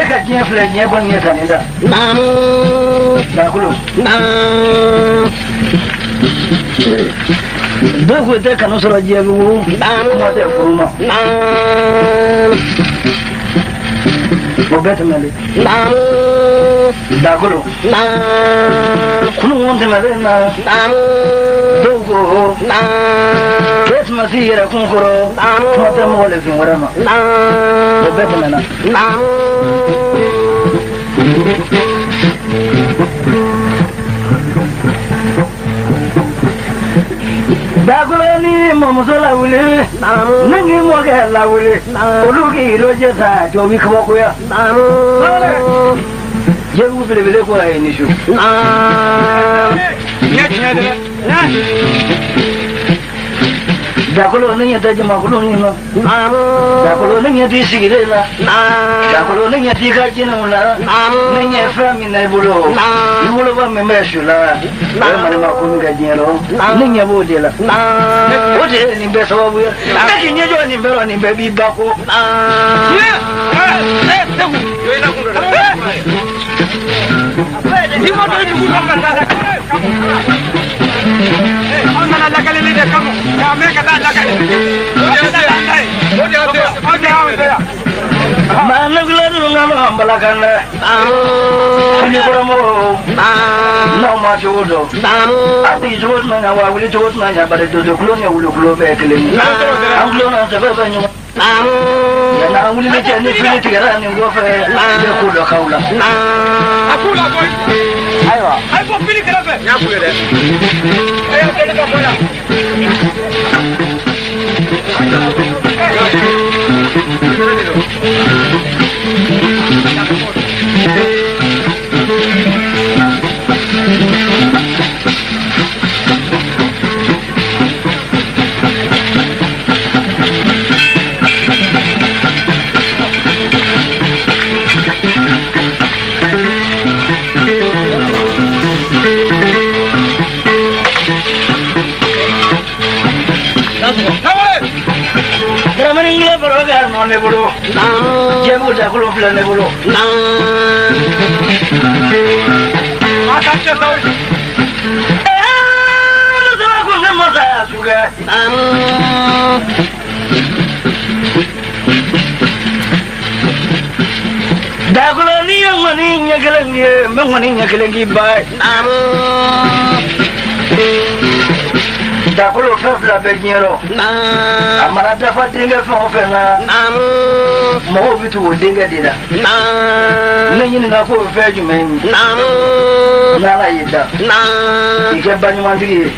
ka jiya fule jiya ban ya sani da da kulo dogo te kanu sura jiya gu kuma te furuma o bete mele da kulo kunu wonte mele na dogo kes masira kunkoro kuma te mole fin warama o bete mele Dagolani mamusola wuli, nangi moga la wuli, uluki roje sa jobi kawakuya. Jebu bile bile kwa nishu. Dakolo nanya taja makolo nino. Dakolo nanya disigire la. Dakolo nanya dikajina la. Nanya fami na bulo. Bulo ba memeshu la. Mane makunu gajero. Nanya bode la. Bode ni be sababu ya. Taki nyejo ni bero ni be bi bako. Mana gula dulu ngama balakan le, ini kuramo, no masuk udo, ati jod mana wawuli jod mana pada duduk lunya ulu bekeling, anglo na sebab banyu, ya na uli ni jadi pilih tiga ni gua dia kuda kaulah, aku lah boy, ayo pilih kenapa? Ya boleh deh, ayo pilih kenapa ya? Ne bolo, jemu jago plan ne bolo. Mata cakap. Aku nak masa juga. Dagulo ni yang mana nyakelengi, mana nyakelengi baik. Dagulo fafla benyero. Amara dapat tinggal fafela. Mau bitu tinggal dina. Nengi ngaku fejumen. Nala ida. Ikan banyu mandi.